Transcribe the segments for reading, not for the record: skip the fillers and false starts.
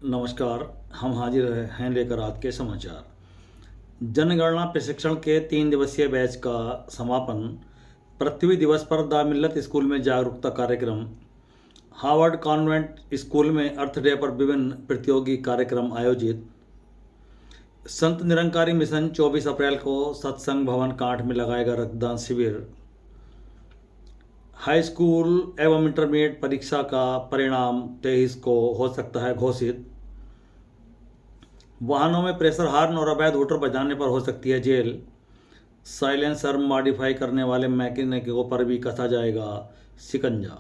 नमस्कार। हम हाजिर हैं लेकर आज के समाचार। जनगणना प्रशिक्षण के 3 दिवसीय बैच का समापन पृथ्वी दिवस पर द मिल्लत स्कूल में जागरूकता कार्यक्रम। हार्वर्ड कॉन्वेंट स्कूल में अर्थ डे पर विभिन्न प्रतियोगी कार्यक्रम आयोजित। संत निरंकारी मिशन 24 अप्रैल को सत्संग भवन कांठ में लगाएगा रक्तदान शिविर। हाई स्कूल एवं इंटरमीडिएट परीक्षा का परिणाम 23 को हो सकता है घोषित। वाहनों में प्रेशर हार्न और अवैध हूटर बजाने पर हो सकती है जेल। साइलेंसर मॉडिफाई करने वाले मैकेनिकों पर भी कसा जाएगा शिकंजा।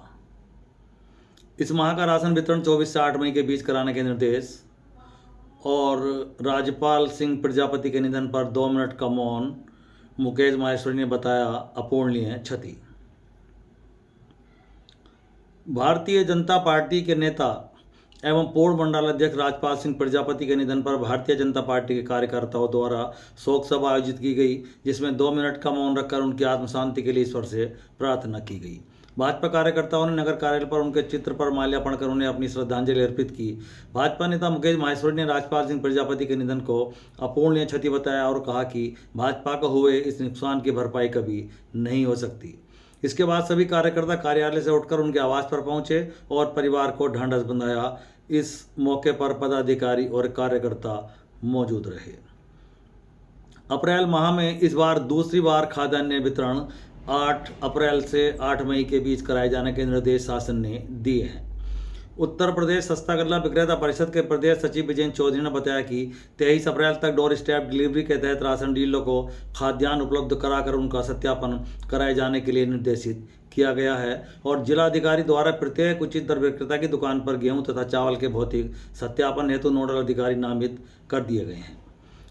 इस माह का राशन वितरण 24 से 8 मई के बीच कराने के निर्देश। और राज्यपाल सिंह प्रजापति के निधन पर 2 मिनट का मौन, मुकेश माहेश्वरी ने बताया अपूरणीय क्षति। भारतीय जनता पार्टी के नेता एवं पूर्व मंडल अध्यक्ष राजपाल सिंह प्रजापति के निधन पर भारतीय जनता पार्टी के कार्यकर्ताओं द्वारा शोक सभा आयोजित की गई, जिसमें 2 मिनट का मौन रखकर उनकी आत्म शांति के लिए ईश्वर से प्रार्थना की गई। भाजपा कार्यकर्ताओं ने नगर कार्यालय पर उनके चित्र पर माल्यार्पण कर उन्हें अपनी श्रद्धांजलि अर्पित की। भाजपा नेता मुकेश माहेश्वरी ने राजपाल सिंह प्रजापति के निधन को अपूरणीय क्षति बताया और कहा कि भाजपा को हुए इस नुकसान की भरपाई कभी नहीं हो सकती। इसके बाद सभी कार्यकर्ता कार्यालय से उठकर उनके आवास पर पहुंचे और परिवार को ढांढस बंधाया। इस मौके पर पदाधिकारी और कार्यकर्ता मौजूद रहे। अप्रैल माह में इस बार दूसरी बार खाद्यान्न वितरण 8 अप्रैल से 8 मई के बीच कराए जाने के निर्देश शासन ने दिए हैं। उत्तर प्रदेश सस्ता गल्ला विक्रेता परिषद के प्रदेश सचिव विजय चौधरी ने बताया कि 23 अप्रैल तक डोर स्टेप डिलीवरी के तहत राशन डीलरों को खाद्यान्न उपलब्ध कराकर उनका सत्यापन कराए जाने के लिए निर्देशित किया गया है और जिलाधिकारी द्वारा प्रत्येक उचित दर विक्रेता की दुकान पर गेहूं तथा चावल के भौतिक सत्यापन हेतु नोडल अधिकारी नामित कर दिए गए हैं।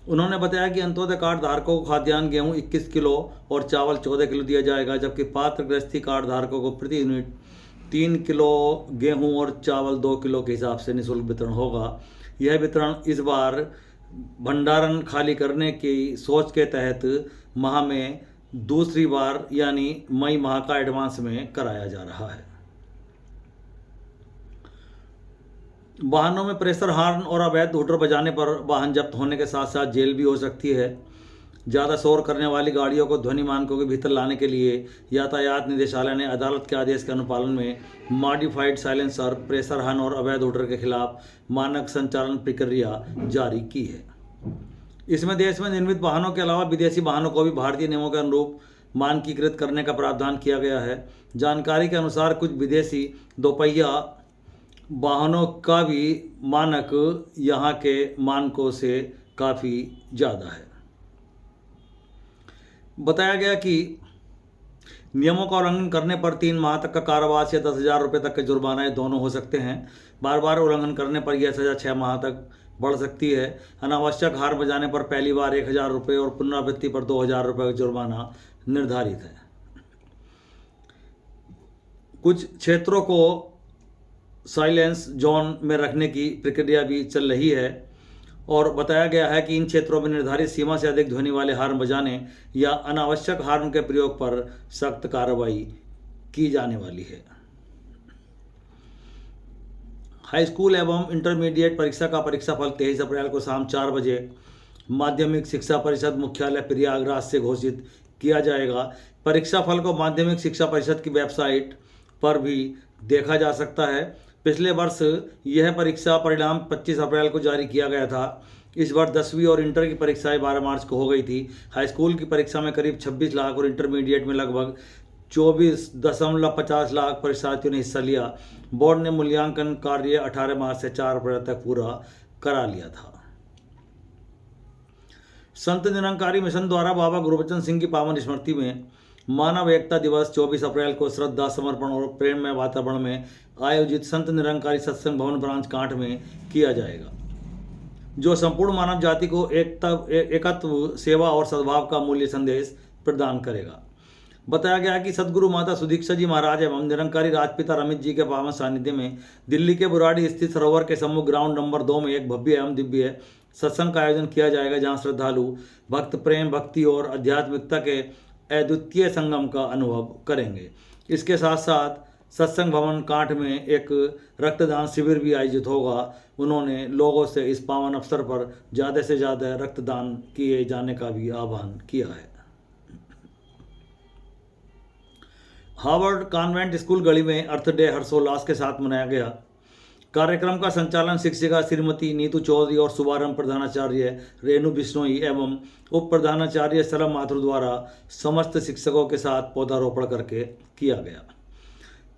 उन्होंने बताया कि अंत्योदय कार्ड धारकों को खाद्यान्न गेहूं 21 किलो और चावल 14 किलो दिया जाएगा, जबकि पात्र गृहस्थी कार्ड धारकों को प्रति यूनिट 3 किलो गेहूं और चावल 2 किलो के हिसाब से निःशुल्क वितरण होगा। यह वितरण इस बार भंडारण खाली करने की सोच के तहत माह में दूसरी बार यानी मई माह का एडवांस में कराया जा रहा है। वाहनों में प्रेशर हार्न और अवैध हूटर बजाने पर वाहन जब्त होने के साथ साथ जेल भी हो सकती है। ज़्यादा शोर करने वाली गाड़ियों को ध्वनि मानकों के भीतर लाने के लिए यातायात निदेशालय ने अदालत के आदेश के अनुपालन में मॉडिफाइड साइलेंसर, प्रेशर हार्न और अवैध हूटर के खिलाफ मानक संचालन प्रक्रिया जारी की है। इसमें देश में निर्मित वाहनों के अलावा विदेशी वाहनों को भी भारतीय नियमों के अनुरूप मानकीकृत करने का प्रावधान किया गया है। जानकारी के अनुसार कुछ विदेशी दोपहिया वाहनों का भी मानक यहाँ के मानकों से काफ़ी ज़्यादा है। बताया गया कि नियमों का उल्लंघन करने पर 3 माह तक का कारावास या 10,000 रुपये तक के जुर्माना दोनों हो सकते हैं। बार बार उल्लंघन करने पर यह सज़ा 6 माह तक बढ़ सकती है। अनावश्यक हार बजाने पर पहली बार 1,000 रुपये और पुनरावृत्ति पर 2,000 रुपये का जुर्माना निर्धारित है। कुछ क्षेत्रों को साइलेंस जोन में रखने की प्रक्रिया भी चल रही है और बताया गया है कि इन क्षेत्रों में निर्धारित सीमा से अधिक ध्वनि वाले हार्न बजाने या अनावश्यक हार्न के प्रयोग पर सख्त कार्रवाई की जाने वाली है। हाई स्कूल एवं इंटरमीडिएट परीक्षा का परीक्षाफल 23 अप्रैल को शाम 4 बजे माध्यमिक शिक्षा परिषद मुख्यालय प्रयागराज से घोषित किया जाएगा। परीक्षाफल को माध्यमिक शिक्षा परिषद की वेबसाइट पर भी देखा जा सकता है। पिछले वर्ष यह परीक्षा परिणाम 25 अप्रैल को जारी किया गया था। इस बार 10वीं और इंटर की परीक्षाएं 12 मार्च को हो गई थी। हाई स्कूल की परीक्षा में करीब 26 लाख और इंटरमीडिएट में लगभग 24.50 लाख परीक्षार्थियों ने हिस्सा लिया। बोर्ड ने मूल्यांकन कार्य 18 मार्च से 4 अप्रैल तक पूरा करा लिया था। संत निरंकारी मिशन द्वारा बाबा गुरबचन सिंह की पावन स्मृति में मानव एकता दिवस 24 अप्रैल को श्रद्धा, समर्पण और प्रेममय वातावरण में आयोजित संत निरंकारी सत्संग भवन ब्रांच कांठ में किया जाएगा, जो संपूर्ण मानव जाति को एकत्व, सेवा और सद्भाव का मूल्य संदेश प्रदान करेगा। बताया गया कि सदगुरु माता सुदीक्षा जी महाराज एवं निरंकारी राजपिता रमित जी के पावन सानिध्य में दिल्ली के बुराड़ी स्थित सरोवर के सम्मुख ग्राउंड नंबर 2 में एक भव्य एवं दिव्य सत्संग का आयोजन किया जाएगा, जहां श्रद्धालु भक्त प्रेम, भक्ति और आध्यात्मिकता के अद्वितीय संगम का अनुभव करेंगे। इसके साथ साथ सत्संग भवन कांठ में एक रक्तदान शिविर भी आयोजित होगा। उन्होंने लोगों से इस पावन अवसर पर ज़्यादा से ज़्यादा रक्तदान किए जाने का भी आह्वान किया है। हार्वर्ड कॉन्वेंट स्कूल गढ़ी में अर्थ डे हर्षोल्लास के साथ मनाया गया। कार्यक्रम का संचालन शिक्षिका श्रीमती नीतू चौधरी और शुभारंभ प्रधानाचार्य रेणु बिश्नोई एवं उप प्रधानाचार्य सरम माथुर द्वारा समस्त शिक्षकों के साथ पौधारोपण करके किया गया।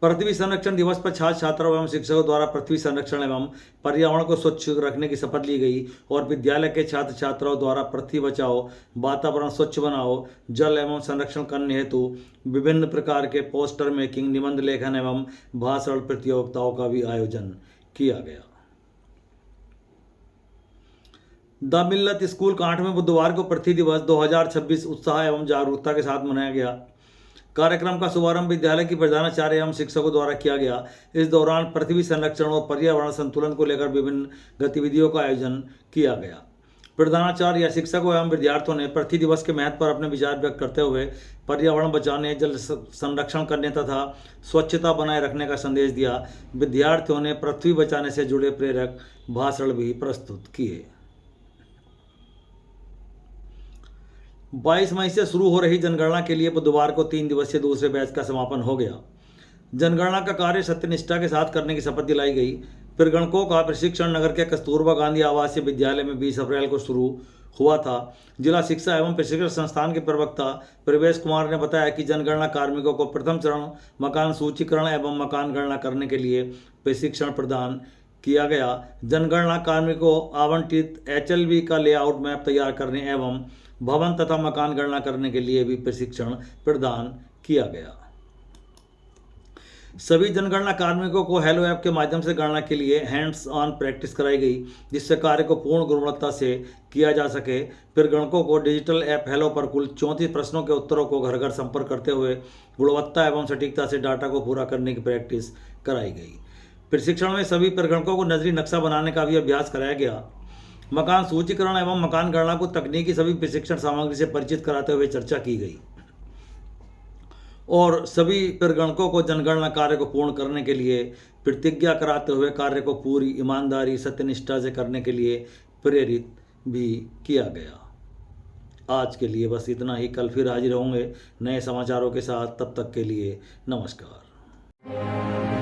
पृथ्वी संरक्षण दिवस पर छात्र छात्राओं एवं शिक्षकों द्वारा पृथ्वी संरक्षण एवं पर्यावरण को स्वच्छ रखने की शपथ ली गई और विद्यालय के छात्र छात्राओं द्वारा पृथ्वी बचाओ, वातावरण स्वच्छ बनाओ, जल एवं संरक्षण करने हेतु विभिन्न प्रकार के पोस्टर मेकिंग, निबंध लेखन एवं भाषण प्रतियोगिताओं का भी आयोजन किया गया। द मिल्लत स्कूल कांठ में बुधवार को पृथ्वी दिवस 2026 उत्साह एवं जागरूकता के साथ मनाया गया। कार्यक्रम का शुभारंभ विद्यालय की प्रधानाचार्य एवं शिक्षकों द्वारा किया गया। इस दौरान पृथ्वी संरक्षण और पर्यावरण संतुलन को लेकर विभिन्न गतिविधियों का आयोजन किया गया। प्रधानाचार्य या शिक्षकों एवं विद्यार्थियों ने पृथ्वी दिवस के महत्व पर अपने विचार व्यक्त करते हुए पर्यावरण बचाने, जल संरक्षण करने तथा स्वच्छता बनाए रखने का संदेश दिया। विद्यार्थियों ने पृथ्वी बचाने से जुड़े प्रेरक भाषण भी प्रस्तुत किए। 22 मई से शुरू हो रही जनगणना के लिए बुधवार को 3 दिवसीय दूसरे बैच का समापन हो गया। जनगणना का कार्य सत्यनिष्ठा के साथ करने की शपथ दिलाई गई। प्रगणकों का प्रशिक्षण नगर के कस्तूरबा गांधी आवासीय विद्यालय में 20 अप्रैल को शुरू हुआ था। जिला शिक्षा एवं प्रशिक्षण संस्थान के प्रवक्ता प्रवेश कुमार ने बताया कि जनगणना कार्मिकों को प्रथम चरण मकान सूचीकरण एवं मकान गणना करने के लिए प्रशिक्षण प्रदान किया गया। जनगणना कार्मिकों को आवंटित HLB का लेआउट मैप तैयार करने एवं भवन तथा मकान गणना करने के लिए भी प्रशिक्षण प्रदान किया गया। सभी जनगणना कार्मिकों को हेलो ऐप के माध्यम से गणना के लिए हैंड्स ऑन प्रैक्टिस कराई गई, जिससे कार्य को पूर्ण गुणवत्ता से किया जा सके। प्रगणकों को डिजिटल ऐप हेलो पर कुल 34 प्रश्नों के उत्तरों को घर घर संपर्क करते हुए गुणवत्ता एवं सटीकता से डाटा को पूरा करने की प्रैक्टिस कराई गई। प्रशिक्षण में सभी प्रगणकों को नजरी नक्शा बनाने का भी अभ्यास कराया गया। मकान सूचीकरण एवं मकान गणना को तकनीकी सभी प्रशिक्षण सामग्री से परिचित कराते हुए चर्चा की गई और सभी प्रगणकों को जनगणना कार्य को पूर्ण करने के लिए प्रतिज्ञा कराते हुए कार्य को पूरी ईमानदारी सत्यनिष्ठा से करने के लिए प्रेरित भी किया गया। आज के लिए बस इतना ही। कल फिर हाजिर होंगे नए समाचारों के साथ। तब तक के लिए नमस्कार।